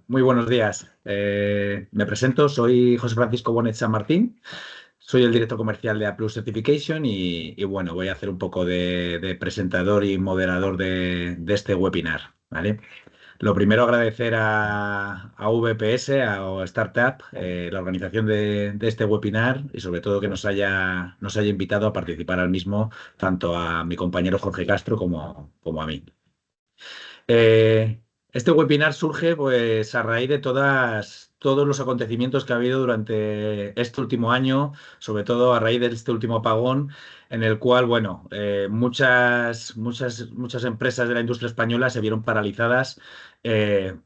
Muy buenos días. Me presento, soy José Francisco Bonet San Martín, soy el director comercial de A Plus Certification y bueno, voy a hacer un poco de presentador y moderador de este webinar, ¿vale? Lo primero, agradecer a VPS, a Startup, la organización de este webinar y sobre todo que nos haya invitado a participar al mismo, tanto a mi compañero Jorge Castro como a mí. Eh, este webinar surge pues a raíz de todos los acontecimientos que ha habido durante este último año, sobre todo a raíz de este último apagón, en el cual, bueno, muchas empresas de la industria española se vieron paralizadas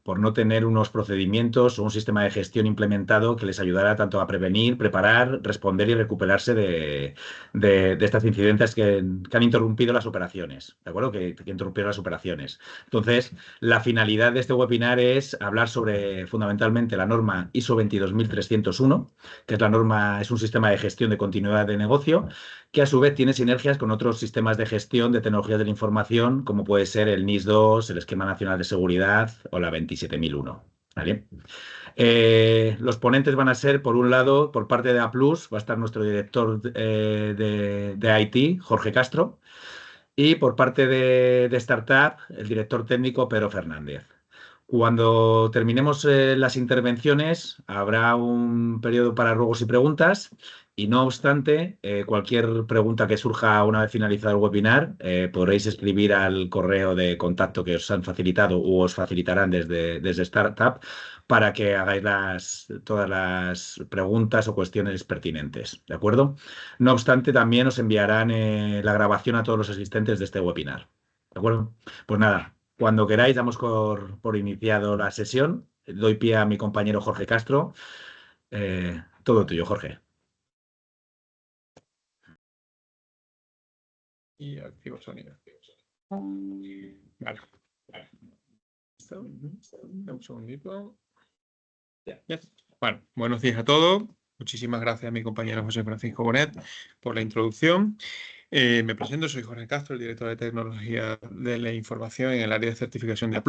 por no tener unos procedimientos o un sistema de gestión implementado que les ayudara tanto a prevenir, preparar, responder y recuperarse de estos incidentes que han interrumpido las operaciones, ¿de acuerdo? Que interrumpieron las operaciones. Entonces, la finalidad de este webinar es hablar sobre fundamentalmente la norma ISO 22301, que es es un sistema de gestión de continuidad de negocio, que a su vez tiene sinergias con otros sistemas de gestión de tecnologías de la información, como puede ser el NIS2, el Esquema Nacional de Seguridad o la 27001. ¿Vale? Los ponentes van a ser, por un lado, por parte de A+, va a estar nuestro director de IT, Jorge Castro, y por parte de Startup, el director técnico Pedro Fernández. Cuando terminemos las intervenciones, habrá un periodo para ruegos y preguntas. Y no obstante, cualquier pregunta que surja una vez finalizado el webinar, podréis escribir al correo de contacto que os han facilitado o os facilitarán desde Startup para que hagáis todas las preguntas o cuestiones pertinentes. ¿De acuerdo? No obstante, también os enviarán la grabación a todos los asistentes de este webinar. ¿De acuerdo? Pues nada, cuando queráis, damos por iniciado la sesión. Doy pie a mi compañero Jorge Castro. Todo tuyo, Jorge. Y activo sonido. Vale. Un segundito. Ya. Bueno, buenos días a todos. Muchísimas gracias a mi compañero José Francisco Bonet por la introducción. Me presento, soy Jorge Castro, el director de tecnología de la información en el área de certificación de A+.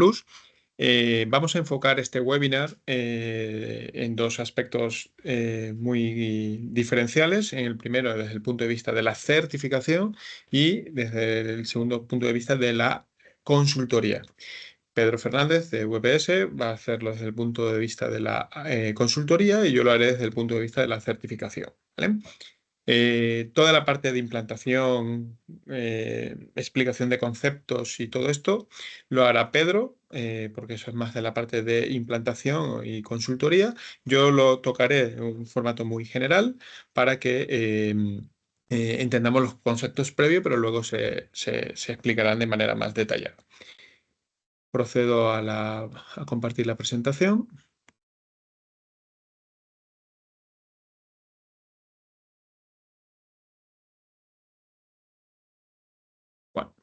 Vamos a enfocar este webinar en dos aspectos muy diferenciales. En el primero, desde el punto de vista de la certificación y desde el segundo punto de vista de la consultoría. Pedro Fernández de VPS va a hacerlo desde el punto de vista de la consultoría y yo lo haré desde el punto de vista de la certificación, ¿vale? Toda la parte de implantación, explicación de conceptos y todo esto lo hará Pedro, porque eso es más de la parte de implantación y consultoría. Yo lo tocaré en un formato muy general para que entendamos los conceptos previos, pero luego se explicarán de manera más detallada. Procedo a compartir la presentación. Bueno,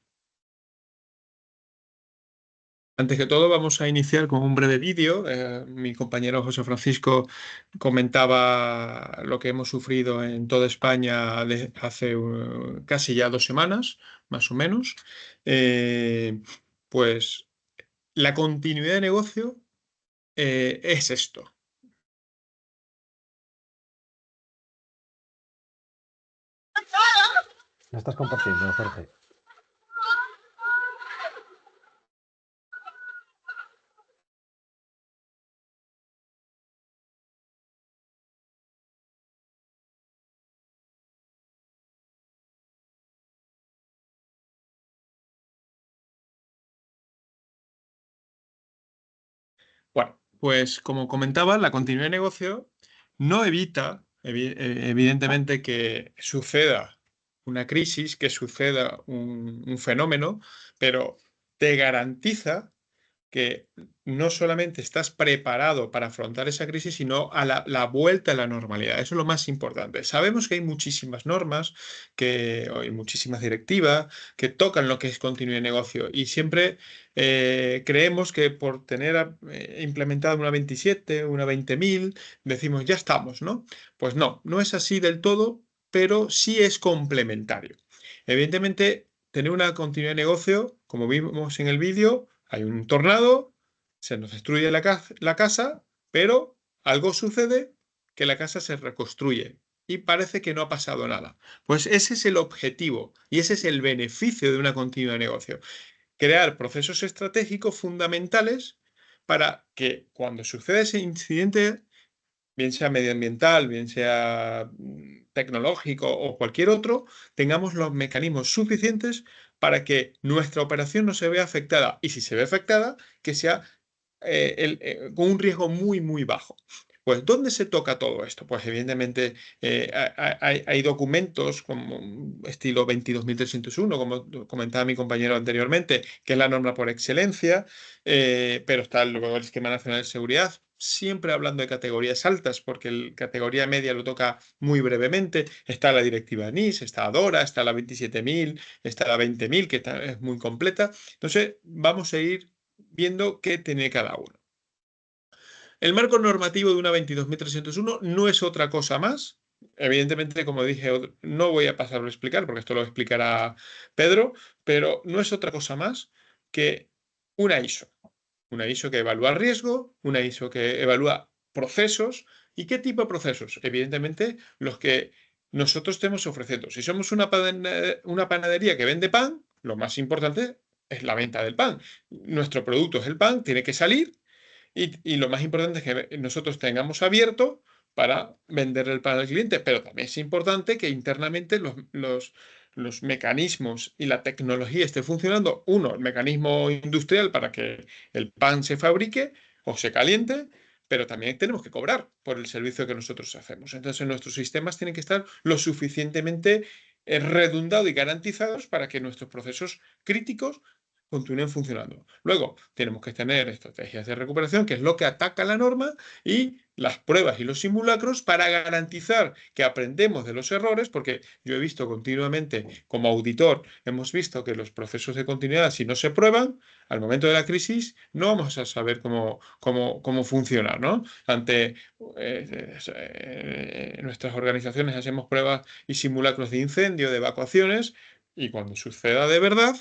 antes que todo vamos a iniciar con un breve vídeo. Mi compañero José Francisco comentaba lo que hemos sufrido en toda España hace casi ya 2 semanas, más o menos. Pues la continuidad de negocio es esto. No estás compartiendo, Jorge. Bueno, pues como comentaba, la continuidad de negocio no evita, evidentemente, que suceda una crisis, que suceda un fenómeno, pero te garantiza que no solamente estás preparado para afrontar esa crisis, sino a la vuelta a la normalidad. Eso es lo más importante. Sabemos que hay muchísimas normas, hay muchísimas directivas que tocan lo que es continuidad de negocio y siempre creemos que por tener implementada una 27, una 20.000, decimos ya estamos, ¿no? Pues no, no es así del todo, pero sí es complementario. Evidentemente, tener una continuidad de negocio, como vimos en el vídeo, hay un tornado, se nos destruye la casa, pero algo sucede que la casa se reconstruye y parece que no ha pasado nada. Pues ese es el objetivo y ese es el beneficio de una continua de negocio. Crear procesos estratégicos fundamentales para que cuando sucede ese incidente, bien sea medioambiental, bien sea tecnológico o cualquier otro, tengamos los mecanismos suficientes para que nuestra operación no se vea afectada. Y si se ve afectada, que sea con un riesgo muy, muy bajo. Pues, ¿dónde se toca todo esto? Pues, evidentemente, hay documentos como estilo 22301, como comentaba mi compañero anteriormente, que es la norma por excelencia, pero está luego el Esquema Nacional de Seguridad, siempre hablando de categorías altas, porque la categoría media lo toca muy brevemente. Está la directiva NIS, está DORA, está la 27.000, está la 20.000, que es muy completa. Entonces, vamos a ir viendo qué tiene cada uno. El marco normativo de una 22.301 no es otra cosa más. Evidentemente, como dije, no voy a pasarlo a explicar porque esto lo explicará Pedro, pero no es otra cosa más que una ISO. Una ISO que evalúa riesgo, una ISO que evalúa procesos. ¿Y qué tipo de procesos? Evidentemente, los que nosotros estemos ofreciendo. Si somos una panadería que vende pan, lo más importante es la venta del pan. Nuestro producto es el pan, tiene que salir y lo más importante es que nosotros tengamos abierto para vender el pan al cliente, pero también es importante que internamente los mecanismos y la tecnología esté funcionando. Uno, el mecanismo industrial para que el pan se fabrique o se caliente, pero también tenemos que cobrar por el servicio que nosotros hacemos. Entonces, nuestros sistemas tienen que estar lo suficientemente redundados y garantizados para que nuestros procesos críticos continúen funcionando. Luego, tenemos que tener estrategias de recuperación, que es lo que ataca la norma, y las pruebas y los simulacros para garantizar que aprendemos de los errores, porque yo he visto continuamente, como auditor, hemos visto que los procesos de continuidad, si no se prueban, al momento de la crisis, no vamos a saber cómo funcionar, ¿no? Ante nuestras organizaciones hacemos pruebas y simulacros de incendio, de evacuaciones, y cuando suceda de verdad,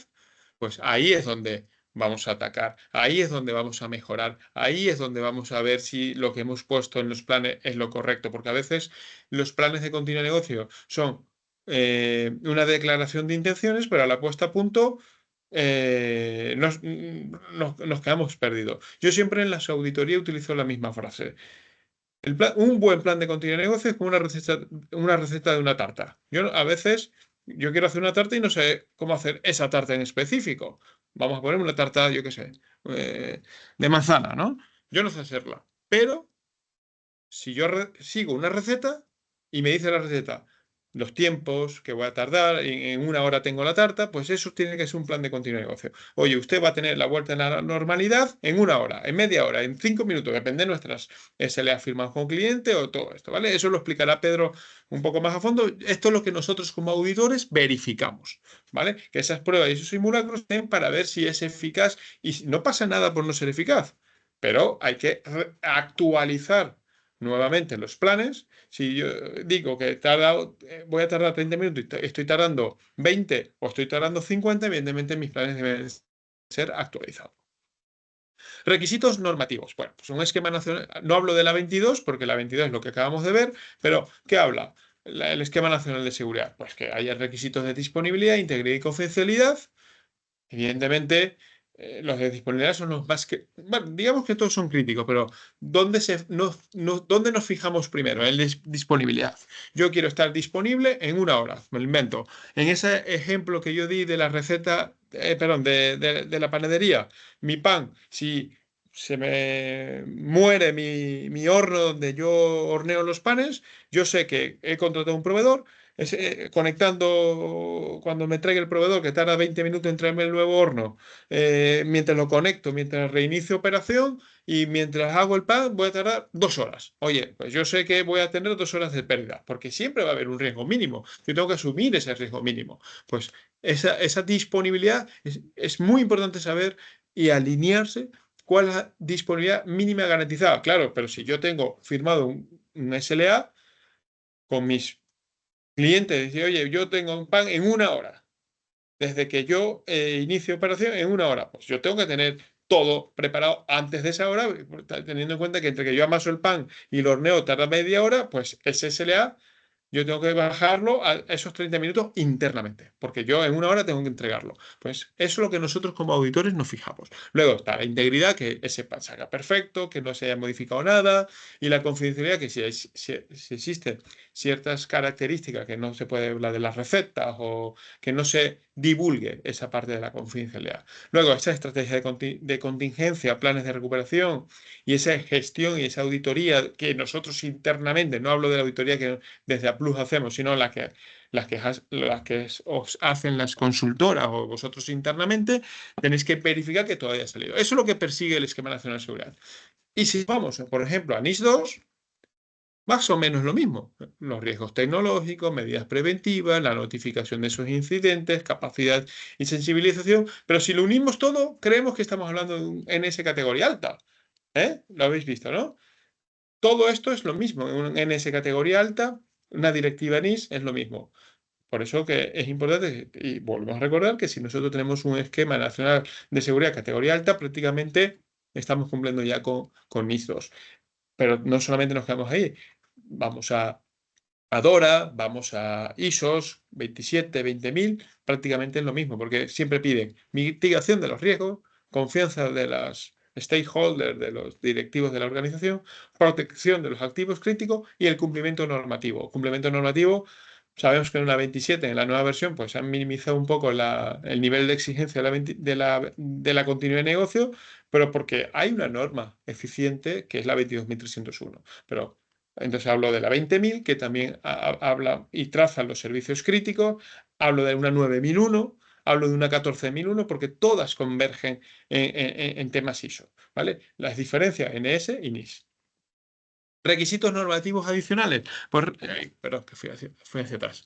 pues ahí es donde vamos a atacar, ahí es donde vamos a mejorar, ahí es donde vamos a ver si lo que hemos puesto en los planes es lo correcto, porque a veces los planes de continuo negocio son una declaración de intenciones, pero a la puesta a punto nos quedamos perdidos. Yo siempre en las auditorías utilizo la misma frase. Un buen plan de continuo negocio es como una receta de una tarta. A veces yo quiero hacer una tarta y no sé cómo hacer esa tarta en específico. Vamos a poner una tarta, yo qué sé, de manzana, ¿no? Yo no sé hacerla. Pero si yo sigo una receta y me dice la receta los tiempos que voy a tardar, en una hora tengo la tarta, pues eso tiene que ser un plan de continuo negocio. Oye, usted va a tener la vuelta a la normalidad en una hora, en media hora, en 5 minutos, depende de nuestras SLA firmadas con cliente o todo esto, ¿vale? Eso lo explicará Pedro un poco más a fondo. Esto es lo que nosotros como auditores verificamos, ¿vale? Que esas pruebas y esos simulacros estén para ver si es eficaz y no pasa nada por no ser eficaz, pero hay que actualizar nuevamente los planes. Si yo digo que voy a tardar 30 minutos y estoy tardando 20 o estoy tardando 50, evidentemente mis planes deben ser actualizados. Requisitos normativos. Bueno, pues un esquema nacional, no hablo de la 22 porque la 22 es lo que acabamos de ver, pero ¿qué habla? El esquema nacional de seguridad. Pues que haya requisitos de disponibilidad, integridad y confidencialidad. Evidentemente, los de disponibilidad son los más que... Bueno, digamos que todos son críticos, pero ¿dónde nos fijamos primero? En disponibilidad. Yo quiero estar disponible en una hora, me lo invento. En ese ejemplo que yo di de la receta, perdón, de la panadería, mi pan, si se me muere mi horno donde yo horneo los panes, yo sé que he contratado un proveedor, conectando cuando me traiga el proveedor, que tarda 20 minutos en traerme el nuevo horno, mientras lo conecto, mientras reinicio operación y mientras hago el pan, voy a tardar 2 horas. Oye, pues yo sé que voy a tener 2 horas de pérdida, porque siempre va a haber un riesgo mínimo. Yo tengo que asumir ese riesgo mínimo. Pues esa disponibilidad es muy importante saber y alinearse cuál es la disponibilidad mínima garantizada. Claro, pero si yo tengo firmado un SLA con mis cliente dice, oye, yo tengo un pan en una hora. Desde que yo inicio operación en una hora. Pues yo tengo que tener todo preparado antes de esa hora, teniendo en cuenta que entre que yo amaso el pan y lo horneo tarda media hora, pues ese SLA yo tengo que bajarlo a esos 30 minutos internamente, porque yo en una hora tengo que entregarlo. Pues eso es lo que nosotros como auditores nos fijamos. Luego está la integridad, que ese pan salga perfecto, que no se haya modificado nada, y la confidencialidad, que si existen ciertas características que no se puede hablar de las recetas o que no se divulgue esa parte de la confidencialidad. Luego, esa estrategia de contingencia, planes de recuperación y esa gestión y esa auditoría que nosotros internamente, no hablo de la auditoría que desde Plus hacemos, sino las que os hacen las consultoras o vosotros internamente, tenéis que verificar que todo haya salido. Eso es lo que persigue el Esquema Nacional de Seguridad. Y si vamos, por ejemplo, a NIS 2, más o menos lo mismo. Los riesgos tecnológicos, medidas preventivas, la notificación de esos incidentes, capacidad y sensibilización. Pero si lo unimos todo, creemos que estamos hablando de un NS categoría alta. Lo habéis visto, ¿no? Todo esto es lo mismo. Un NS categoría alta, una directiva NIS es lo mismo. Por eso que es importante, y volvemos a recordar que si nosotros tenemos un esquema nacional de seguridad categoría alta, prácticamente estamos cumpliendo ya con NIS 2. Pero no solamente nos quedamos ahí. Vamos a DORA, vamos a ISOs 27, 20.000, prácticamente es lo mismo, porque siempre piden mitigación de los riesgos, confianza de las stakeholders, de los directivos de la organización, protección de los activos críticos y el cumplimiento normativo. Cumplimiento normativo, sabemos que en la 27, en la nueva versión, pues se han minimizado un poco el nivel de exigencia de la continuidad de negocio, pero porque hay una norma eficiente que es la 22.301. Pero entonces hablo de la 20.000, que también habla y traza los servicios críticos, hablo de una 9.001, hablo de una 14.001, porque todas convergen en temas ISO, ¿vale? Las diferencias NS y NIS. Requisitos normativos adicionales. Perdón, que fui hacia atrás.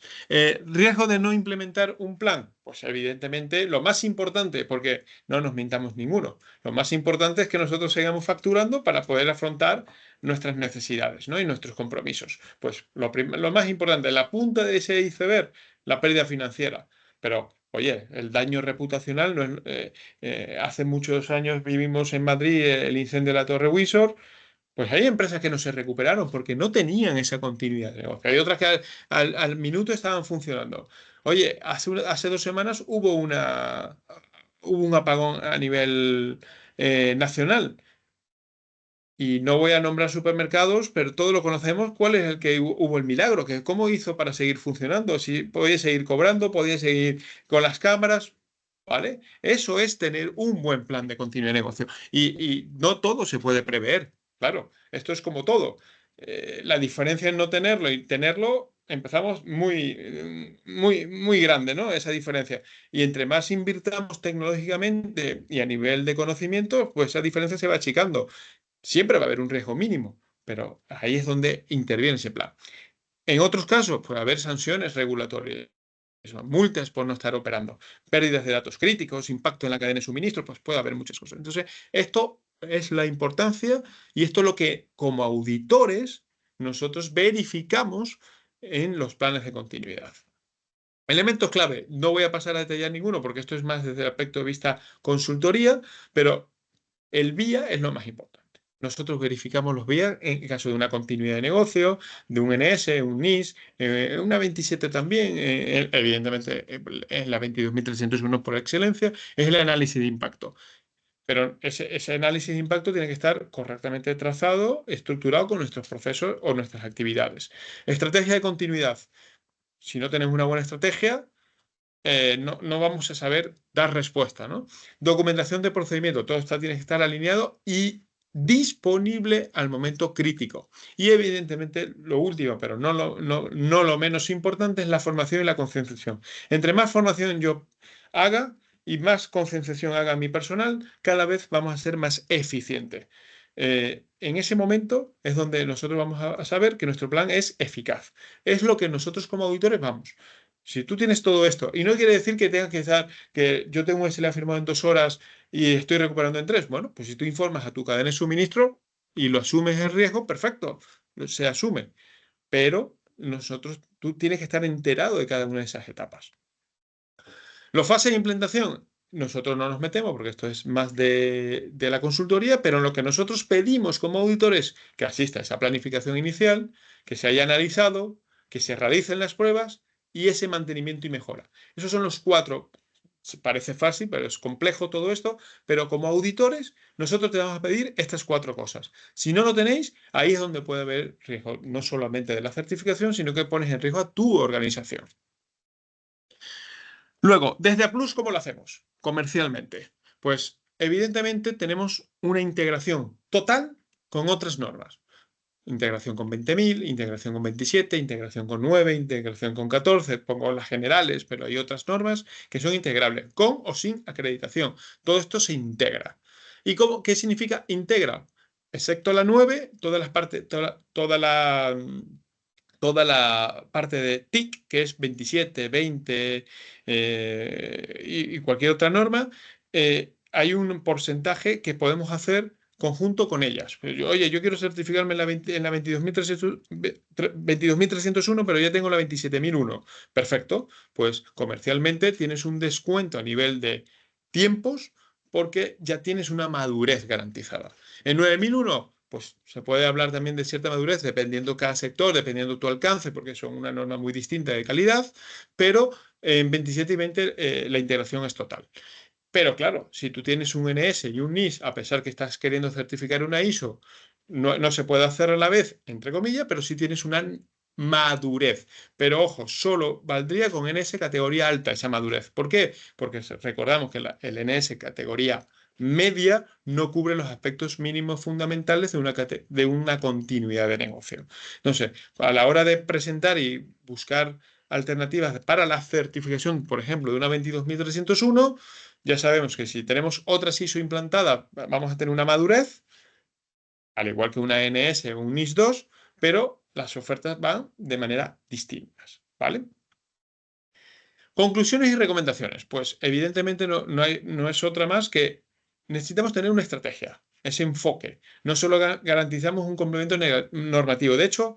Riesgo de no implementar un plan. Pues evidentemente lo más importante, porque no nos mintamos ninguno, lo más importante es que nosotros sigamos facturando para poder afrontar nuestras necesidades, ¿no? Y nuestros compromisos. Pues lo más importante, la punta de ese iceberg, la pérdida financiera. Pero, oye, el daño reputacional, no es, hace muchos años vivimos en Madrid el incendio de la Torre Windsor. Pues hay empresas que no se recuperaron porque no tenían esa continuidad de negocio. Hay otras que al minuto estaban funcionando. Oye, hace 2 semanas hubo un apagón a nivel nacional. Y no voy a nombrar supermercados, pero todos lo conocemos. ¿Cuál es el que hubo el milagro? ¿Cómo hizo para seguir funcionando? Si podía seguir cobrando, podía seguir con las cámaras. ¿Vale? Eso es tener un buen plan de continuidad de negocio. Y no todo se puede prever. Claro, esto es como todo. La diferencia en no tenerlo y tenerlo, empezamos muy grande, ¿no? Esa diferencia. Y entre más invirtamos tecnológicamente y a nivel de conocimiento, pues esa diferencia se va achicando. Siempre va a haber un riesgo mínimo, pero ahí es donde interviene ese plan. En otros casos, puede haber sanciones regulatorias, multas por no estar operando, pérdidas de datos críticos, impacto en la cadena de suministro, pues puede haber muchas cosas. Entonces, esto es la importancia y esto es lo que como auditores nosotros verificamos en los planes de continuidad. Elementos clave, no voy a pasar a detallar ninguno porque esto es más desde el aspecto de vista consultoría, pero el VIA es lo más importante. Nosotros verificamos los VIA en caso de una continuidad de negocio, de un NS, un NIS, una 27 también, evidentemente es la 22.301 por excelencia, es el análisis de impacto. Pero ese análisis de impacto tiene que estar correctamente trazado, estructurado con nuestros procesos o nuestras actividades. Estrategia de continuidad. Si no tenemos una buena estrategia, no vamos a saber dar respuesta, ¿no? Documentación de procedimiento, todo esto tiene que estar alineado y disponible al momento crítico. Y evidentemente lo último, pero no lo menos importante, es la formación y la concienciación. Entre más formación yo haga y más concienciación haga mi personal, cada vez vamos a ser más eficientes. En ese momento es donde nosotros vamos a saber que nuestro plan es eficaz. Es lo que nosotros como auditores vamos. Si tú tienes todo esto, y no quiere decir que tengas que estar, que yo tengo un SLA firmado en 2 horas y estoy recuperando en 3. Bueno, pues si tú informas a tu cadena de suministro y lo asumes el riesgo, perfecto, se asume. Pero tú tienes que estar enterado de cada una de esas etapas. Los fases de implementación, nosotros no nos metemos porque esto es más de la consultoría, pero en lo que nosotros pedimos como auditores que asista a esa planificación inicial, que se haya analizado, que se realicen las pruebas y ese mantenimiento y mejora. Esos son los 4. Parece fácil, pero es complejo todo esto, pero como auditores nosotros te vamos a pedir estas 4 cosas. Si no lo tenéis, ahí es donde puede haber riesgo, no solamente de la certificación, sino que pones en riesgo a tu organización. Luego, desde A+, ¿cómo lo hacemos comercialmente? Pues evidentemente tenemos una integración total con otras normas. Integración con 20.000, integración con 27, integración con 9, integración con 14, pongo las generales, pero hay otras normas que son integrables, con o sin acreditación. Todo esto se integra. ¿Y qué significa integra? Excepto la 9, todas las partes, toda la parte de TIC, que es 27, 20 y cualquier otra norma, hay un porcentaje que podemos hacer conjunto con ellas. Oye, yo quiero certificarme en la 22.301, pero ya tengo la 27.001. Perfecto, pues comercialmente tienes un descuento a nivel de tiempos porque ya tienes una madurez garantizada. En 9.001, pues se puede hablar también de cierta madurez dependiendo cada sector, dependiendo tu alcance, porque son una norma muy distinta de calidad, pero en 27 y 20 la integración es total. Pero claro, si tú tienes un NS y un NIS, a pesar que estás queriendo certificar una ISO, no se puede hacer a la vez, entre comillas, pero sí tienes una madurez. Pero ojo, solo valdría con NS categoría alta esa madurez. ¿Por qué? Porque recordamos que el NS categoría media no cubre los aspectos mínimos fundamentales de una continuidad de negocio. Entonces, a la hora de presentar y buscar alternativas para la certificación, por ejemplo, de una 22.301, ya sabemos que si tenemos otra ISO implantada, vamos a tener una madurez, al igual que una NS o un NIS 2, pero las ofertas van de manera distintas, ¿vale? Conclusiones y recomendaciones. Pues evidentemente no es otra más que necesitamos tener una estrategia, ese enfoque. No solo garantizamos un complemento normativo. De hecho,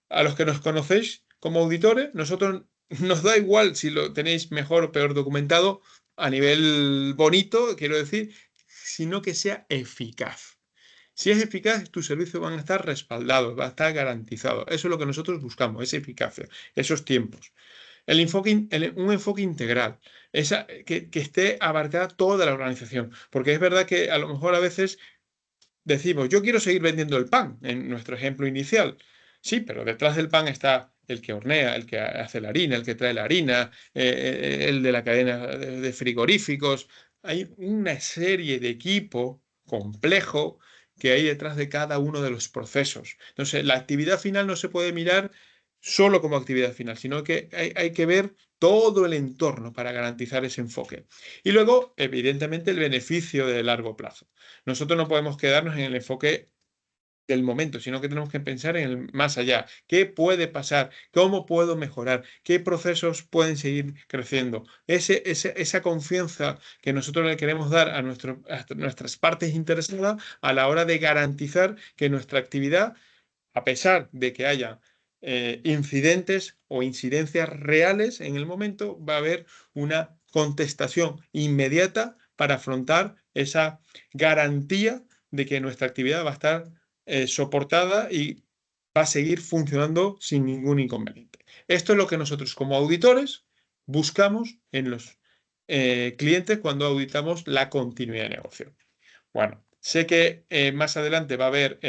a los que nos conocéis como auditores, nosotros nos da igual si lo tenéis mejor o peor documentado a nivel bonito, quiero decir, sino que sea eficaz. Si es eficaz, tus servicios van a estar respaldados, va a estar garantizado. Eso es lo que nosotros buscamos, esa eficacia, esos tiempos. Un enfoque integral, que esté abarcada toda la organización, porque es verdad que a lo mejor a veces decimos, yo quiero seguir vendiendo el pan, en nuestro ejemplo inicial. Sí, pero detrás del pan está el que hornea, el que hace la harina, el que trae la harina, el de la cadena de frigoríficos. Hay una serie de equipo complejo que hay detrás de cada uno de los procesos. Entonces, la actividad final no se puede mirar solo como actividad final, sino que hay que ver todo el entorno para garantizar ese enfoque. Y luego, evidentemente, el beneficio de largo plazo. Nosotros no podemos quedarnos en el enfoque del momento, sino que tenemos que pensar en el más allá. ¿Qué puede pasar? ¿Cómo puedo mejorar? ¿Qué procesos pueden seguir creciendo? Esa confianza que nosotros le queremos dar a nuestras partes interesadas a la hora de garantizar que nuestra actividad, a pesar de que haya incidentes o incidencias reales en el momento, va a haber una contestación inmediata para afrontar esa garantía de que nuestra actividad va a estar soportada y va a seguir funcionando sin ningún inconveniente. Esto es lo que nosotros como auditores buscamos en los clientes cuando auditamos la continuidad de negocio. Bueno, sé que más adelante va a haber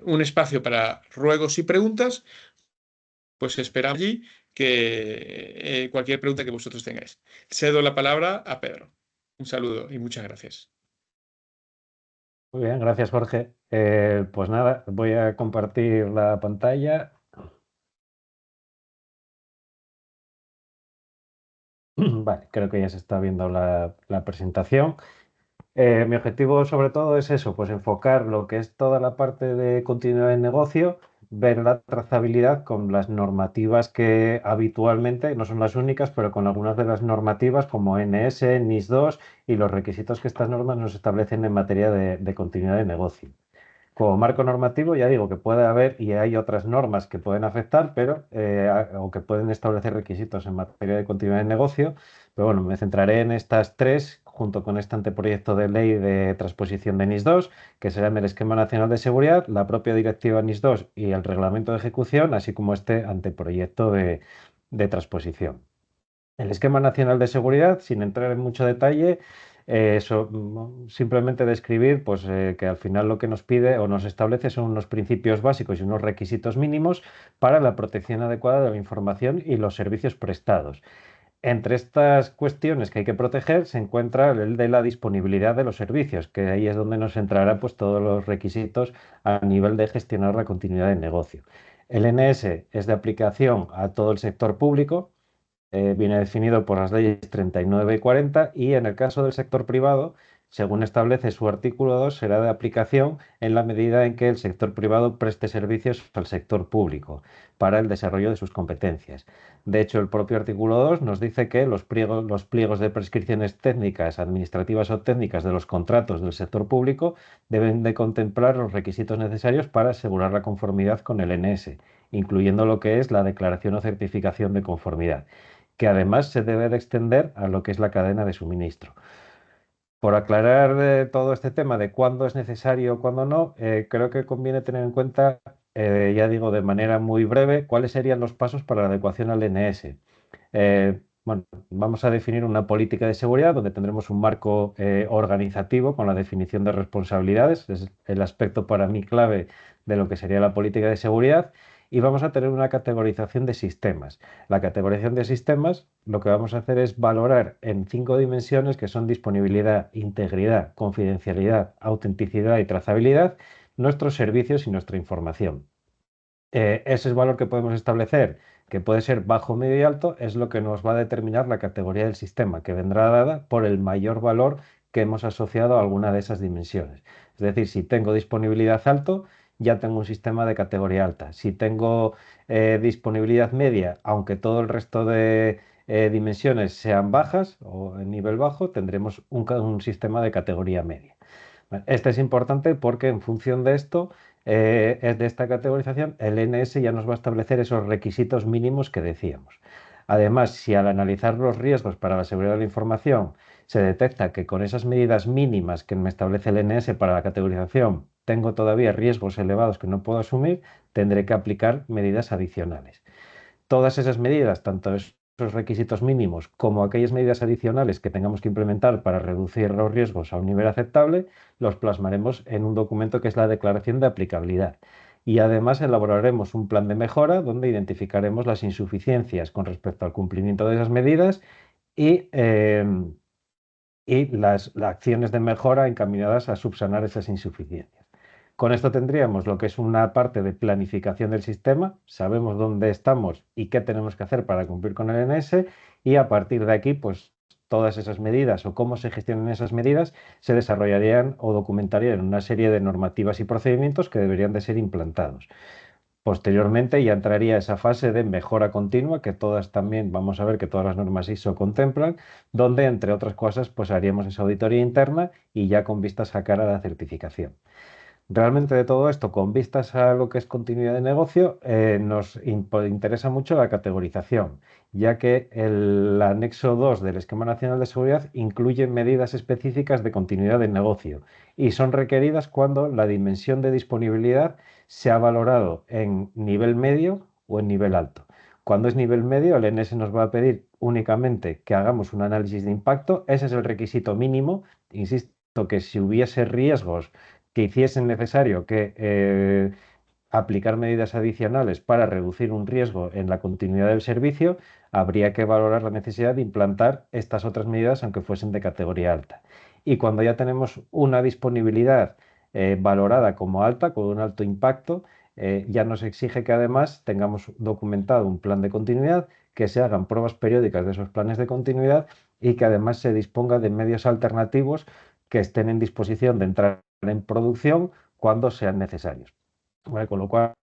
un espacio para ruegos y preguntas, pues esperamos allí que cualquier pregunta que vosotros tengáis. Cedo la palabra a Pedro. Un saludo y muchas gracias. Muy bien, gracias Jorge. Pues nada, voy a compartir la pantalla. Vale, creo que ya se está viendo la presentación. Mi objetivo sobre todo es eso, pues enfocar lo que es toda la parte de continuidad de negocio, ver la trazabilidad con las normativas que habitualmente, no son las únicas, pero con algunas de las normativas como NS, NIS 2 y los requisitos que estas normas nos establecen en materia de continuidad de negocio. Como marco normativo, ya digo que puede haber y hay otras normas que pueden afectar, pero o que pueden establecer requisitos en materia de continuidad de negocio. Pero bueno, me centraré en estas tres, junto con este anteproyecto de ley de transposición de NIS 2, que serán el Esquema Nacional de Seguridad, la propia Directiva NIS 2 y el Reglamento de Ejecución, así como este anteproyecto de transposición. El Esquema Nacional de Seguridad, sin entrar en mucho detalle, simplemente describir pues, que al final lo que nos pide o nos establece son unos principios básicos y unos requisitos mínimos para la protección adecuada de la información y los servicios prestados. Entre estas cuestiones que hay que proteger se encuentra el de la disponibilidad de los servicios, que ahí es donde nos entrarán pues, todos los requisitos a nivel de gestionar la continuidad del negocio. El NS es de aplicación a todo el sector público, viene definido por las leyes 39 y 40 y en el caso del sector privado, según establece su artículo 2, será de aplicación en la medida en que el sector privado preste servicios al sector público para el desarrollo de sus competencias. De hecho, el propio artículo 2 nos dice que los pliegos de prescripciones técnicas, administrativas o técnicas de los contratos del sector público deben de contemplar los requisitos necesarios para asegurar la conformidad con el NS, incluyendo lo que es la declaración o certificación de conformidad, que además se debe de extender a lo que es la cadena de suministro. Por aclarar todo este tema de cuándo es necesario o cuándo no, creo que conviene tener en cuenta, ya digo de manera muy breve, cuáles serían los pasos para la adecuación al NS. Bueno, vamos a definir una política de seguridad donde tendremos un marco organizativo con la definición de responsabilidades, es el aspecto para mí clave de lo que sería la política de seguridad, y vamos a tener una categorización de sistemas. La categorización de sistemas lo que vamos a hacer es valorar en 5 dimensiones que son disponibilidad, integridad, confidencialidad, autenticidad y trazabilidad, nuestros servicios y nuestra información. Ese valor que podemos establecer, que puede ser bajo, medio y alto, es lo que nos va a determinar la categoría del sistema, que vendrá dada por el mayor valor que hemos asociado a alguna de esas dimensiones. Es decir, si tengo disponibilidad alto, ya tengo un sistema de categoría alta. Si tengo disponibilidad media, aunque todo el resto de dimensiones sean bajas o en nivel bajo, tendremos un sistema de categoría media. Este es importante porque en función de esto, es de esta categorización, el NS ya nos va a establecer esos requisitos mínimos que decíamos. Además, si al analizar los riesgos para la seguridad de la información se detecta que con esas medidas mínimas que me establece el NS para la categorización tengo todavía riesgos elevados que no puedo asumir, tendré que aplicar medidas adicionales. Todas esas medidas, tanto esos requisitos mínimos como aquellas medidas adicionales que tengamos que implementar para reducir los riesgos a un nivel aceptable, los plasmaremos en un documento que es la declaración de aplicabilidad. Y además elaboraremos un plan de mejora donde identificaremos las insuficiencias con respecto al cumplimiento de esas medidas y las acciones de mejora encaminadas a subsanar esas insuficiencias. Con esto tendríamos lo que es una parte de planificación del sistema, sabemos dónde estamos y qué tenemos que hacer para cumplir con el NS, y a partir de aquí, pues todas esas medidas o cómo se gestionan esas medidas se desarrollarían o documentarían en una serie de normativas y procedimientos que deberían de ser implantados. Posteriormente ya entraría esa fase de mejora continua, que todas también, vamos a ver que todas las normas ISO contemplan, donde entre otras cosas pues haríamos esa auditoría interna y ya con vistas a sacar a la certificación. Realmente de todo esto, con vistas a lo que es continuidad de negocio, nos interesa mucho la categorización, ya que el anexo 2 del Esquema Nacional de Seguridad incluye medidas específicas de continuidad de negocio y son requeridas cuando la dimensión de disponibilidad se ha valorado en nivel medio o en nivel alto. Cuando es nivel medio, el NS nos va a pedir únicamente que hagamos un análisis de impacto. Ese es el requisito mínimo. Insisto que si hubiese riesgos que hiciesen necesario que aplicar medidas adicionales para reducir un riesgo en la continuidad del servicio, habría que valorar la necesidad de implantar estas otras medidas aunque fuesen de categoría alta. Y cuando ya tenemos una disponibilidad valorada como alta, con un alto impacto, ya nos exige que además tengamos documentado un plan de continuidad, que se hagan pruebas periódicas de esos planes de continuidad y que además se disponga de medios alternativos que estén en disposición de entrar en producción cuando sean necesarios. ¿Vale? Con lo cual,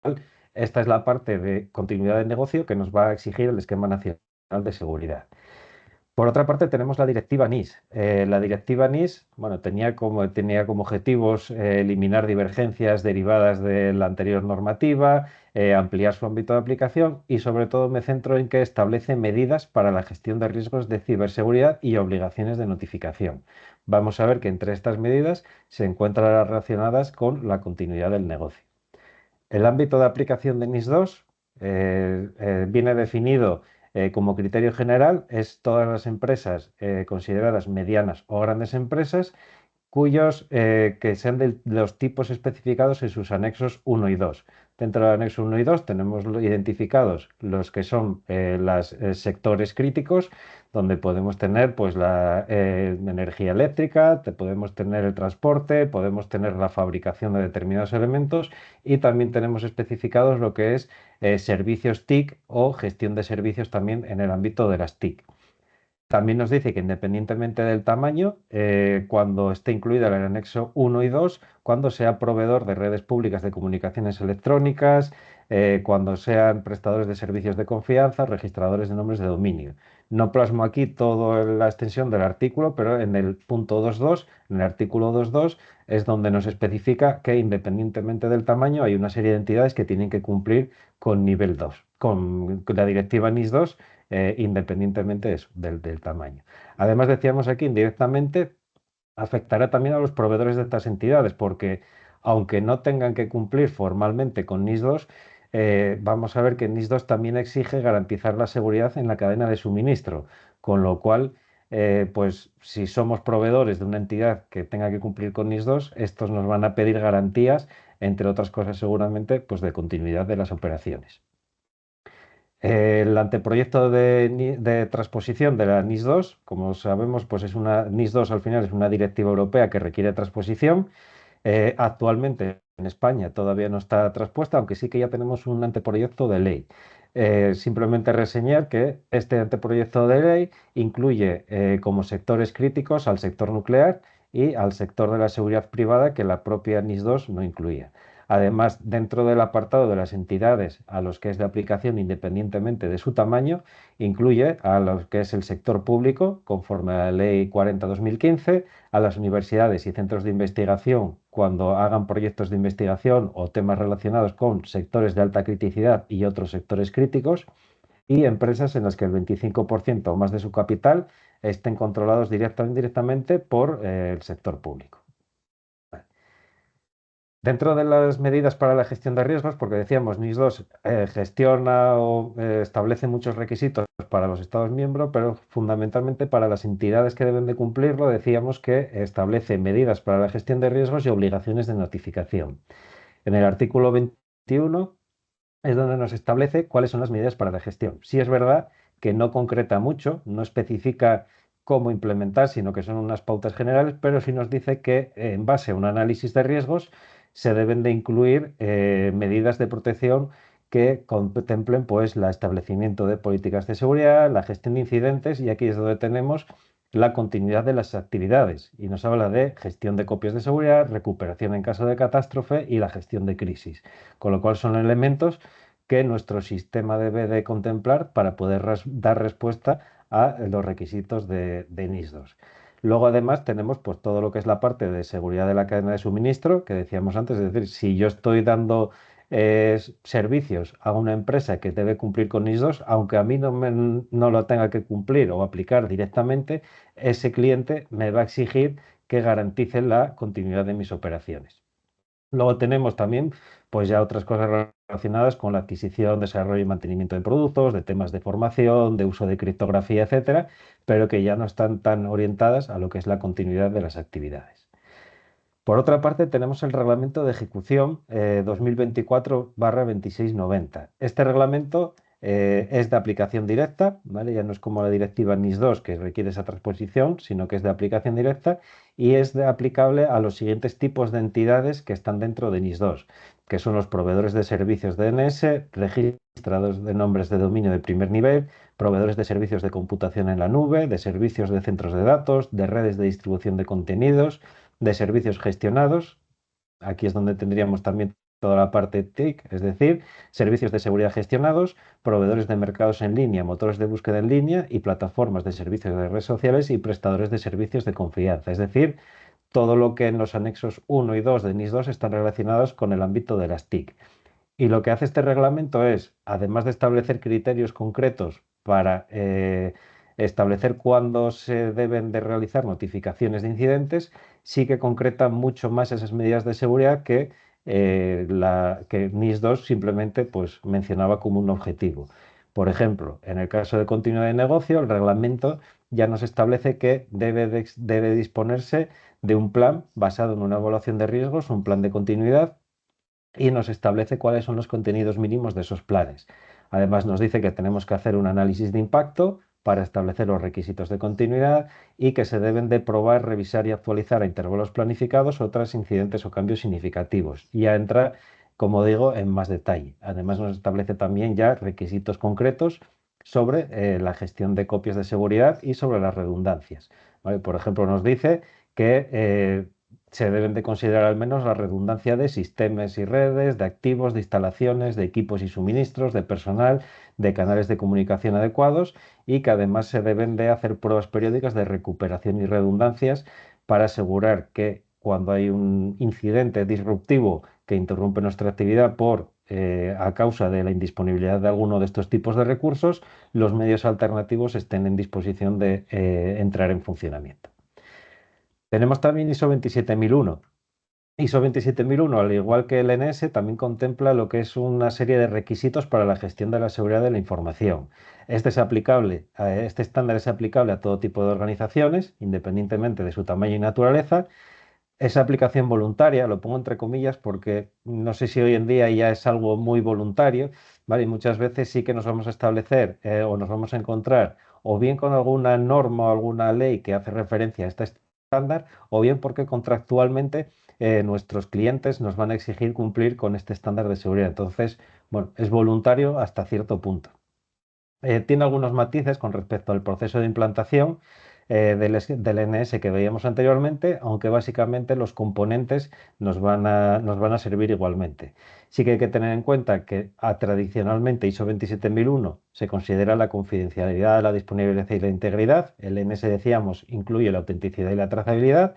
esta es la parte de continuidad de negocio que nos va a exigir el Esquema Nacional de Seguridad. Por otra parte, tenemos la directiva NIS. La directiva NIS, bueno, tenía como objetivos eliminar divergencias derivadas de la anterior normativa, ampliar su ámbito de aplicación y sobre todo me centro en que establece medidas para la gestión de riesgos de ciberseguridad y obligaciones de notificación. Vamos a ver que entre estas medidas se encuentran relacionadas con la continuidad del negocio. El ámbito de aplicación de NIS2 viene definido como criterio general, es todas las empresas consideradas medianas o grandes empresas cuyos que sean de los tipos especificados en sus anexos 1 y 2. Dentro del anexo 1 y 2 tenemos identificados los que son los sectores críticos, donde podemos tener pues, la energía eléctrica, podemos tener el transporte, podemos tener la fabricación de determinados elementos y también tenemos especificados lo que es servicios TIC o gestión de servicios también en el ámbito de las TIC. También nos dice que independientemente del tamaño, cuando esté incluida en el anexo 1 y 2, cuando sea proveedor de redes públicas de comunicaciones electrónicas, cuando sean prestadores de servicios de confianza, registradores de nombres de dominio. No plasmo aquí toda la extensión del artículo, pero en el punto 2.2, en el artículo 2.2, es donde nos especifica que independientemente del tamaño hay una serie de entidades que tienen que cumplir con nivel 2, con la directiva NIS2 independientemente de eso, del tamaño. Además, decíamos aquí, indirectamente afectará también a los proveedores de estas entidades, porque aunque no tengan que cumplir formalmente con NIS2, vamos a ver que NIS2 también exige garantizar la seguridad en la cadena de suministro, con lo cual, pues si somos proveedores de una entidad que tenga que cumplir con NIS2, estos nos van a pedir garantías, entre otras cosas seguramente, pues de continuidad de las operaciones. El anteproyecto de transposición de la NIS2, como sabemos, pues es una NIS2 al final es una directiva europea que requiere transposición. Actualmente en España todavía no está traspuesta, aunque sí que ya tenemos un anteproyecto de ley. Simplemente reseñar que este anteproyecto de ley incluye como sectores críticos al sector nuclear y al sector de la seguridad privada que la propia NIS2 no incluía. Además, dentro del apartado de las entidades a los que es de aplicación independientemente de su tamaño, incluye a lo que es el sector público, conforme a la Ley 40/2015, a las universidades y centros de investigación cuando hagan proyectos de investigación o temas relacionados con sectores de alta criticidad y otros sectores críticos, y empresas en las que el 25% o más de su capital estén controlados directa o indirectamente por el sector público. Dentro de las medidas para la gestión de riesgos, porque decíamos, NIS2 gestiona o establece muchos requisitos para los Estados miembros, pero fundamentalmente para las entidades que deben de cumplirlo, decíamos que establece medidas para la gestión de riesgos y obligaciones de notificación. En el artículo 21 es donde nos establece cuáles son las medidas para la gestión. Sí es verdad que no concreta mucho, no especifica cómo implementar, sino que son unas pautas generales, pero sí nos dice que en base a un análisis de riesgos se deben de incluir medidas de protección que contemplen pues el establecimiento de políticas de seguridad, la gestión de incidentes y aquí es donde tenemos la continuidad de las actividades y nos habla de gestión de copias de seguridad, recuperación en caso de catástrofe y la gestión de crisis, con lo cual son elementos que nuestro sistema debe de contemplar para poder dar respuesta a los requisitos de NIS2. Luego, además, tenemos pues, todo lo que es la parte de seguridad de la cadena de suministro, que decíamos antes, es decir, si yo estoy dando servicios a una empresa que debe cumplir con NIS2, aunque a mí no lo tenga que cumplir o aplicar directamente, ese cliente me va a exigir que garantice la continuidad de mis operaciones. Luego tenemos también pues ya otras cosas relacionadas con la adquisición, desarrollo y mantenimiento de productos, de temas de formación, de uso de criptografía, etcétera, pero que ya no están tan orientadas a lo que es la continuidad de las actividades. Por otra parte, tenemos el reglamento de ejecución 2024/2690. Este reglamento es de aplicación directa, ¿vale? Ya no es como la directiva NIS2 que requiere esa transposición, sino que es de aplicación directa y es aplicable a los siguientes tipos de entidades que están dentro de NIS2, que son los proveedores de servicios DNS, registradores de nombres de dominio de primer nivel, proveedores de servicios de computación en la nube, de servicios de centros de datos, de redes de distribución de contenidos, de servicios gestionados. Aquí es donde tendríamos también toda la parte TIC, es decir, servicios de seguridad gestionados, proveedores de mercados en línea, motores de búsqueda en línea y plataformas de servicios de redes sociales y prestadores de servicios de confianza. Es decir, todo lo que en los anexos 1 y 2 de NIS 2 están relacionados con el ámbito de las TIC. Y lo que hace este reglamento es, además de establecer criterios concretos para establecer cuándo se deben de realizar notificaciones de incidentes, sí que concreta mucho más esas medidas de seguridad que NIS 2 simplemente pues, mencionaba como un objetivo. Por ejemplo, en el caso de continuidad de negocio, el reglamento ya nos establece que debe disponerse de un plan basado en una evaluación de riesgos, un plan de continuidad, y nos establece cuáles son los contenidos mínimos de esos planes. Además, nos dice que tenemos que hacer un análisis de impacto para establecer los requisitos de continuidad y que se deben de probar, revisar y actualizar a intervalos planificados otros incidentes o cambios significativos. Y ya entra, como digo, en más detalle. Además, nos establece también ya requisitos concretos sobre la gestión de copias de seguridad y sobre las redundancias. ¿Vale? Por ejemplo, nos dice que se deben de considerar al menos la redundancia de sistemas y redes, de activos, de instalaciones, de equipos y suministros, de personal, de canales de comunicación adecuados y que además se deben de hacer pruebas periódicas de recuperación y redundancias para asegurar que cuando hay un incidente disruptivo que interrumpe nuestra actividad a causa de la indisponibilidad de alguno de estos tipos de recursos, los medios alternativos estén en disposición de entrar en funcionamiento. Tenemos también ISO 27001. ISO 27001, al igual que el NS, también contempla lo que es una serie de requisitos para la gestión de la seguridad de la información. Este estándar es aplicable a todo tipo de organizaciones, independientemente de su tamaño y naturaleza. Esa aplicación voluntaria, lo pongo entre comillas porque no sé si hoy en día ya es algo muy voluntario, ¿vale? Y muchas veces sí que nos vamos a establecer o nos vamos a encontrar o bien con alguna norma o alguna ley que hace referencia a este estándar, o bien porque contractualmente nuestros clientes nos van a exigir cumplir con este estándar de seguridad. Entonces, bueno, es voluntario hasta cierto punto. Tiene algunos matices con respecto al proceso de implantación del NS que veíamos anteriormente, aunque básicamente los componentes nos van a servir igualmente. Sí que hay que tener en cuenta que tradicionalmente ISO 27001 se considera la confidencialidad, la disponibilidad y la integridad. El NS, decíamos, incluye la autenticidad y la trazabilidad.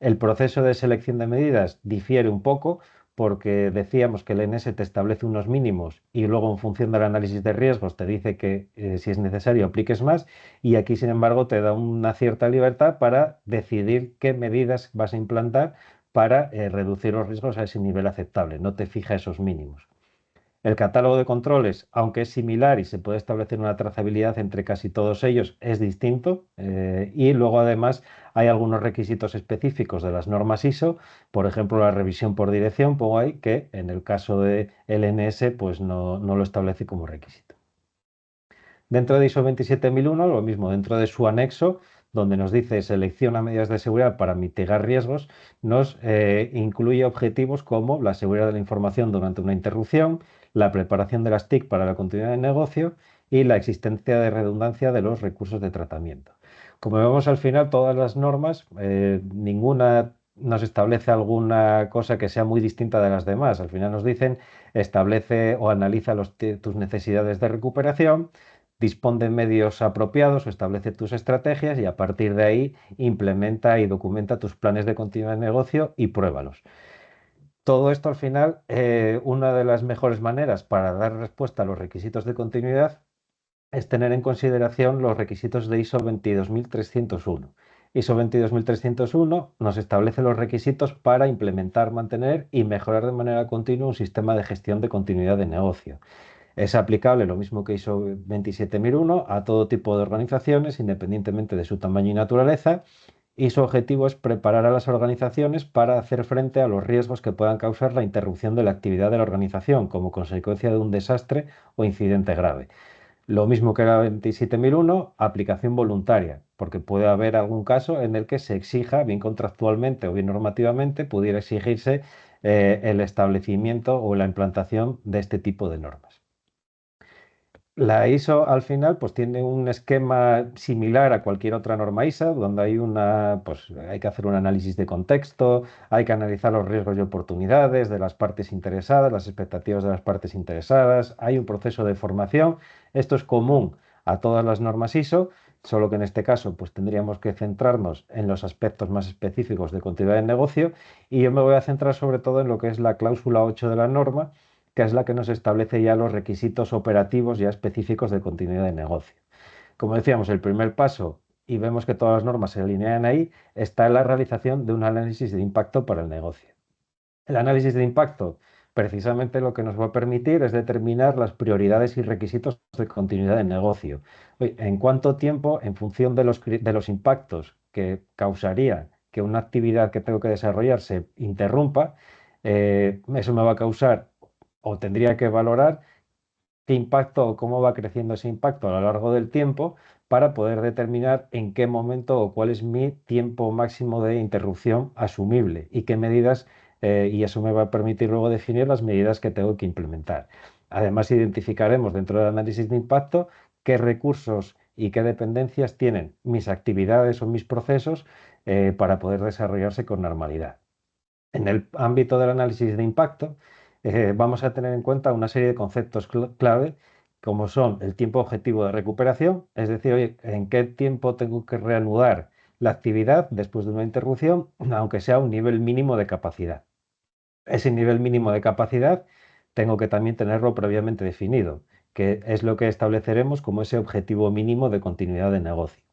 El proceso de selección de medidas difiere un poco, porque decíamos que el NS te establece unos mínimos y luego en función del análisis de riesgos te dice que si es necesario apliques más, y aquí sin embargo te da una cierta libertad para decidir qué medidas vas a implantar para reducir los riesgos a ese nivel aceptable, no te fija esos mínimos. El catálogo de controles, aunque es similar y se puede establecer una trazabilidad entre casi todos ellos, es distinto. Y luego además hay algunos requisitos específicos de las normas ISO, por ejemplo la revisión por dirección, pongo ahí que en el caso de LNS pues no lo establece como requisito. Dentro de ISO 27001, lo mismo, dentro de su anexo, donde nos dice selecciona medidas de seguridad para mitigar riesgos, nos incluye objetivos como la seguridad de la información durante una interrupción, la preparación de las TIC para la continuidad del negocio y la existencia de redundancia de los recursos de tratamiento. Como vemos al final, todas las normas, ninguna nos establece alguna cosa que sea muy distinta de las demás. Al final nos dicen, establece o analiza tus necesidades de recuperación, dispone de medios apropiados o establece tus estrategias y a partir de ahí implementa y documenta tus planes de continuidad de negocio y pruébalos. Todo esto al final, una de las mejores maneras para dar respuesta a los requisitos de continuidad es tener en consideración los requisitos de ISO 22301. ISO 22301 nos establece los requisitos para implementar, mantener y mejorar de manera continua un sistema de gestión de continuidad de negocio. Es aplicable lo mismo que ISO 27001 a todo tipo de organizaciones, independientemente de su tamaño y naturaleza, y su objetivo es preparar a las organizaciones para hacer frente a los riesgos que puedan causar la interrupción de la actividad de la organización como consecuencia de un desastre o incidente grave. Lo mismo que la 27001, aplicación voluntaria, porque puede haber algún caso en el que se exija, bien contractualmente o bien normativamente, pudiera exigirse el establecimiento o la implantación de este tipo de normas. La ISO al final pues tiene un esquema similar a cualquier otra norma ISA, donde pues, hay que hacer un análisis de contexto, hay que analizar los riesgos y oportunidades de las partes interesadas, las expectativas de las partes interesadas, hay un proceso de formación. Esto es común a todas las normas ISO, solo que en este caso pues tendríamos que centrarnos en los aspectos más específicos de continuidad de negocio, y yo me voy a centrar sobre todo en lo que es la cláusula 8 de la norma, que es la que nos establece ya los requisitos operativos ya específicos de continuidad de negocio. Como decíamos, el primer paso, y vemos que todas las normas se alinean ahí, está en la realización de un análisis de impacto para el negocio. El análisis de impacto, precisamente lo que nos va a permitir es determinar las prioridades y requisitos de continuidad de negocio. Oye, ¿en cuánto tiempo, en función de los impactos que causaría que una actividad que tengo que desarrollar se interrumpa, eso me va a causar o tendría que valorar qué impacto o cómo va creciendo ese impacto a lo largo del tiempo para poder determinar en qué momento o cuál es mi tiempo máximo de interrupción asumible y qué medidas, y eso me va a permitir luego definir las medidas que tengo que implementar. Además, identificaremos dentro del análisis de impacto qué recursos y qué dependencias tienen mis actividades o mis procesos para poder desarrollarse con normalidad. En el ámbito del análisis de impacto, vamos a tener en cuenta una serie de conceptos clave, como son el tiempo objetivo de recuperación, es decir, oye, en qué tiempo tengo que reanudar la actividad después de una interrupción, aunque sea un nivel mínimo de capacidad. Ese nivel mínimo de capacidad tengo que también tenerlo previamente definido, que es lo que estableceremos como ese objetivo mínimo de continuidad de negocio.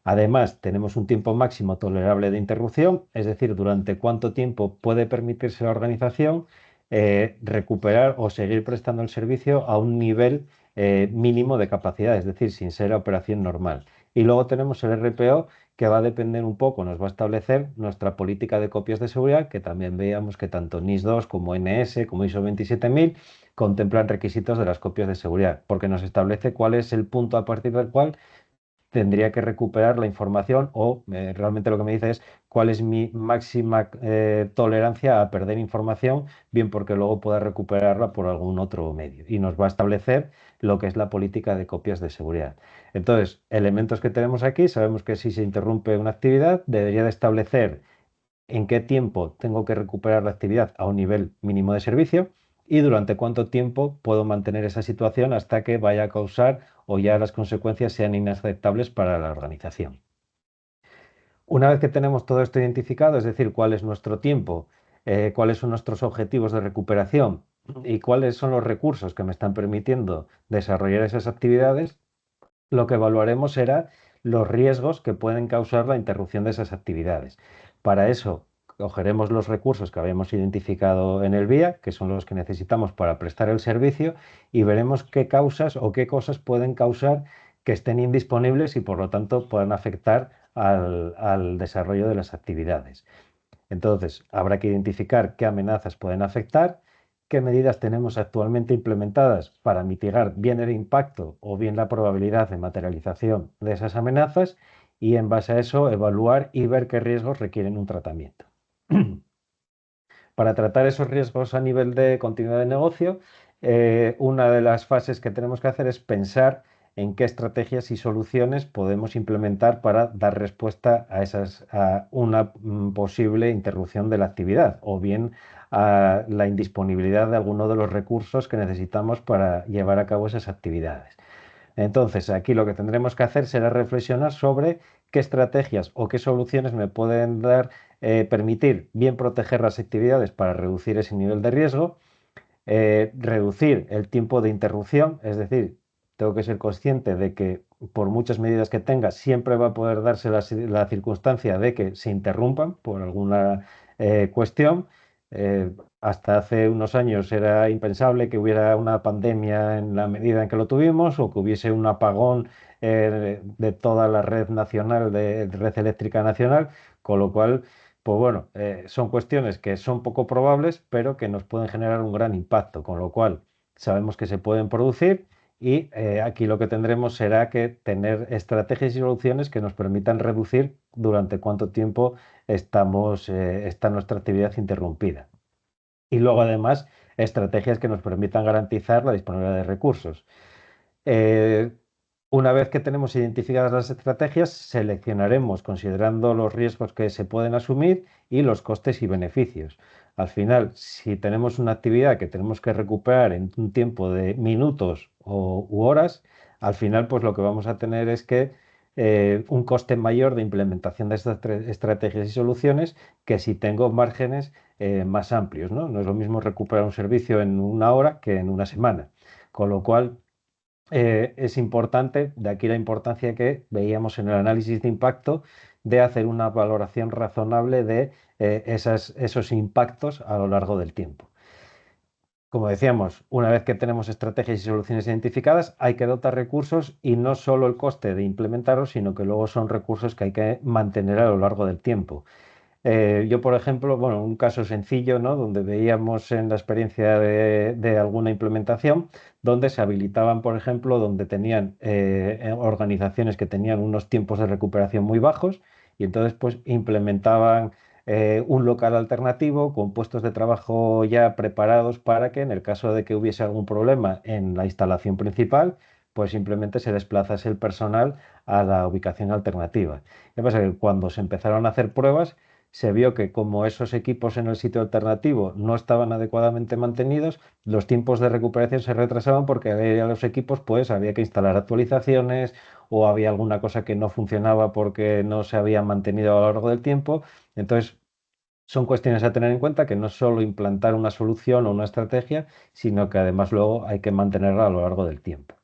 Además, tenemos un tiempo máximo tolerable de interrupción, es decir, durante cuánto tiempo puede permitirse la organización recuperar o seguir prestando el servicio a un nivel mínimo de capacidad, es decir, sin ser operación normal. Y luego tenemos el RPO, que va a depender un poco, nos va a establecer nuestra política de copias de seguridad, que también veíamos que tanto NIS 2 como NS como ISO 27000 contemplan requisitos de las copias de seguridad, porque nos establece cuál es el punto a partir del cual tendría que recuperar la información, o realmente lo que me dice es cuál es mi máxima tolerancia a perder información, bien porque luego pueda recuperarla por algún otro medio. Y nos va a establecer lo que es la política de copias de seguridad. Entonces, elementos que tenemos aquí, sabemos que si se interrumpe una actividad, debería de establecer en qué tiempo tengo que recuperar la actividad a un nivel mínimo de servicio y durante cuánto tiempo puedo mantener esa situación hasta que vaya a causar o ya las consecuencias sean inaceptables para la organización. Una vez que tenemos todo esto identificado, es decir, cuál es nuestro tiempo, cuáles son nuestros objetivos de recuperación y cuáles son los recursos que me están permitiendo desarrollar esas actividades, lo que evaluaremos será los riesgos que pueden causar la interrupción de esas actividades. Para eso, cogeremos los recursos que habíamos identificado en el BIA, que son los que necesitamos para prestar el servicio, y veremos qué causas o qué cosas pueden causar que estén indisponibles y por lo tanto puedan afectar al desarrollo de las actividades. Entonces, habrá que identificar qué amenazas pueden afectar, qué medidas tenemos actualmente implementadas para mitigar bien el impacto o bien la probabilidad de materialización de esas amenazas, y en base a eso evaluar y ver qué riesgos requieren un tratamiento. Para tratar esos riesgos a nivel de continuidad de negocio, una de las fases que tenemos que hacer es pensar en qué estrategias y soluciones podemos implementar para dar respuesta a una posible interrupción de la actividad o bien a la indisponibilidad de alguno de los recursos que necesitamos para llevar a cabo esas actividades. Entonces, aquí lo que tendremos que hacer será reflexionar sobre qué estrategias o qué soluciones me pueden permitir bien proteger las actividades para reducir ese nivel de riesgo, reducir el tiempo de interrupción, es decir, tengo que ser consciente de que por muchas medidas que tenga, siempre va a poder darse la circunstancia de que se interrumpan por alguna cuestión. Hasta hace unos años era impensable que hubiera una pandemia en la medida en que lo tuvimos o que hubiese un apagón de toda la red nacional, de red eléctrica nacional, con lo cual pues bueno, son cuestiones que son poco probables, pero que nos pueden generar un gran impacto, con lo cual sabemos que se pueden producir y aquí lo que tendremos será que tener estrategias y soluciones que nos permitan reducir durante cuánto tiempo está nuestra actividad interrumpida. Y luego además estrategias que nos permitan garantizar la disponibilidad de recursos. Eh, una vez que tenemos identificadas las estrategias, seleccionaremos considerando los riesgos que se pueden asumir y los costes y beneficios. Al final, si tenemos una actividad que tenemos que recuperar en un tiempo de minutos u horas, al final pues lo que vamos a tener es que un coste mayor de implementación de estas estrategias y soluciones que si tengo márgenes más amplios, ¿no? No es lo mismo recuperar un servicio en una hora que en una semana. Con lo cual, es importante, de aquí la importancia que veíamos en el análisis de impacto, de hacer una valoración razonable de esos impactos a lo largo del tiempo. Como decíamos, una vez que tenemos estrategias y soluciones identificadas, hay que dotar recursos y no solo el coste de implementarlos, sino que luego son recursos que hay que mantener a lo largo del tiempo. Yo, por ejemplo, bueno, un caso sencillo, ¿no? Donde veíamos en la experiencia de alguna implementación, donde se habilitaban, por ejemplo, donde tenían organizaciones que tenían unos tiempos de recuperación muy bajos y entonces pues implementaban un local alternativo con puestos de trabajo ya preparados para que en el caso de que hubiese algún problema en la instalación principal, pues simplemente se desplazase el personal a la ubicación alternativa. ¿Qué pasa? Que cuando se empezaron a hacer pruebas, se vio que como esos equipos en el sitio alternativo no estaban adecuadamente mantenidos, los tiempos de recuperación se retrasaban porque a los equipos pues había que instalar actualizaciones o había alguna cosa que no funcionaba porque no se había mantenido a lo largo del tiempo. Entonces, son cuestiones a tener en cuenta que no es solo implantar una solución o una estrategia, sino que además luego hay que mantenerla a lo largo del tiempo.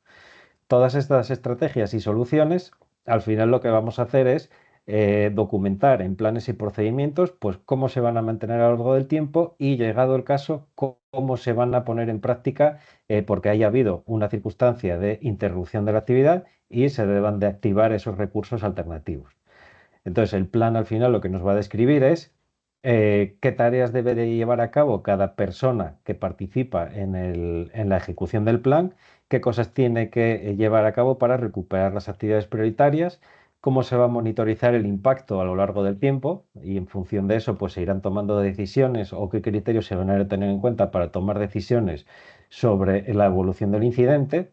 Todas estas estrategias y soluciones, al final lo que vamos a hacer es documentar en planes y procedimientos, pues cómo se van a mantener a lo largo del tiempo y, llegado el caso, cómo se van a poner en práctica porque haya habido una circunstancia de interrupción de la actividad y se deban de activar esos recursos alternativos. Entonces, el plan al final lo que nos va a describir es qué tareas debe de llevar a cabo cada persona que participa en la ejecución del plan, qué cosas tiene que llevar a cabo para recuperar las actividades prioritarias, cómo se va a monitorizar el impacto a lo largo del tiempo y en función de eso pues se irán tomando decisiones o qué criterios se van a tener en cuenta para tomar decisiones sobre la evolución del incidente.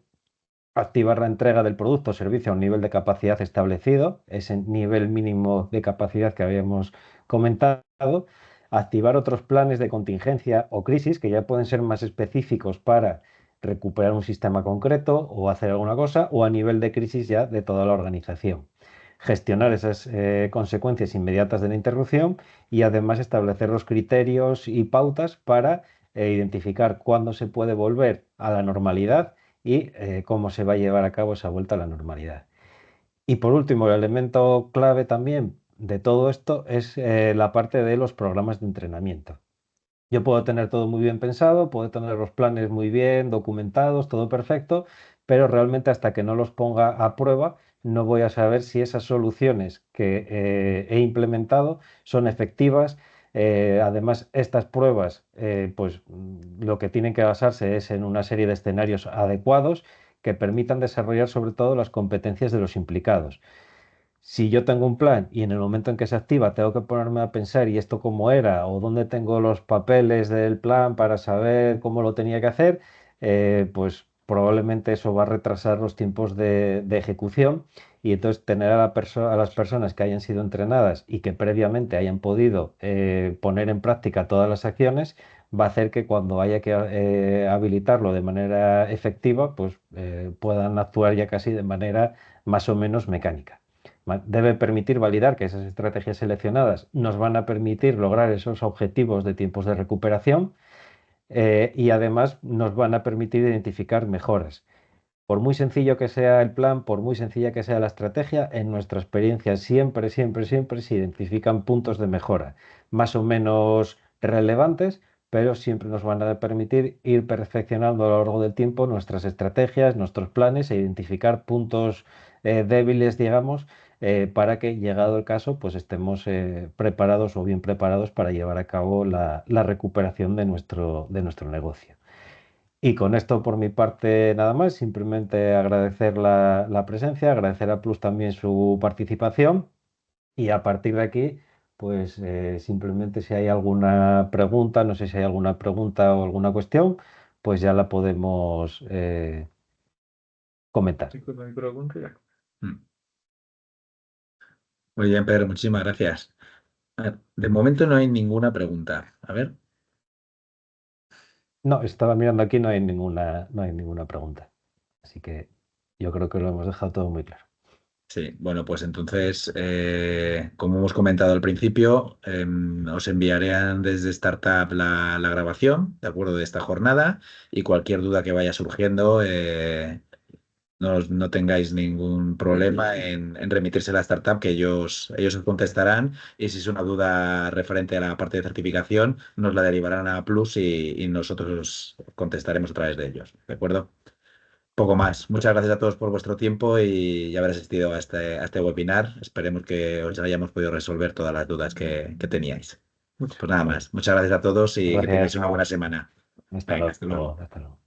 Activar la entrega del producto o servicio a un nivel de capacidad establecido, ese nivel mínimo de capacidad que habíamos comentado. Activar otros planes de contingencia o crisis que ya pueden ser más específicos para recuperar un sistema concreto o hacer alguna cosa, o a nivel de crisis ya de toda la organización. Gestionar esas consecuencias inmediatas de la interrupción y además establecer los criterios y pautas para identificar cuándo se puede volver a la normalidad y cómo se va a llevar a cabo esa vuelta a la normalidad. Y por último, el elemento clave también de todo esto es la parte de los programas de entrenamiento. Yo puedo tener todo muy bien pensado, puedo tener los planes muy bien documentados, todo perfecto, pero realmente hasta que no los ponga a prueba, no voy a saber si esas soluciones que he implementado son efectivas. Además, estas pruebas, lo que tienen que basarse es en una serie de escenarios adecuados que permitan desarrollar sobre todo las competencias de los implicados. Si yo tengo un plan y en el momento en que se activa tengo que ponerme a pensar y esto cómo era o dónde tengo los papeles del plan para saber cómo lo tenía que hacer, pues probablemente eso va a retrasar los tiempos de ejecución y entonces tener a las personas que hayan sido entrenadas y que previamente hayan podido poner en práctica todas las acciones va a hacer que cuando haya que habilitarlo de manera efectiva, pues puedan actuar ya casi de manera más o menos mecánica. Debe permitir validar que esas estrategias seleccionadas nos van a permitir lograr esos objetivos de tiempos de recuperación y además nos van a permitir identificar mejoras. Por muy sencillo que sea el plan, por muy sencilla que sea la estrategia, en nuestra experiencia siempre, siempre, siempre se identifican puntos de mejora, más o menos relevantes, pero siempre nos van a permitir ir perfeccionando a lo largo del tiempo nuestras estrategias, nuestros planes e identificar puntos débiles, digamos, para que, llegado el caso, pues estemos preparados o bien preparados para llevar a cabo la recuperación de nuestro negocio. Y con esto por mi parte nada más, simplemente agradecer la presencia, agradecer a Plus también su participación y a partir de aquí, pues simplemente si hay alguna pregunta, no sé si hay alguna pregunta o alguna cuestión, pues ya la podemos comentar. Mm. Muy bien, Pedro, muchísimas gracias. A ver, de momento no hay ninguna pregunta. A ver. No, estaba mirando aquí, no hay ninguna pregunta. Así que yo creo que lo hemos dejado todo muy claro. Sí, bueno, pues entonces, como hemos comentado al principio, os enviaré desde Startup la grabación, ¿de acuerdo? De esta jornada y cualquier duda que vaya surgiendo, no tengáis ningún problema en remitirse a la startup, que ellos os contestarán y si es una duda referente a la parte de certificación, nos la derivarán a Plus y nosotros contestaremos a través de ellos, ¿de acuerdo? Poco más. Muchas gracias a todos por vuestro tiempo y haber asistido a este webinar. Esperemos que os hayamos podido resolver todas las dudas que teníais. Pues nada más. Muchas gracias a todos y que tengáis Gracias. una buena semana. Hasta Venga, hasta luego. luego. Hasta luego.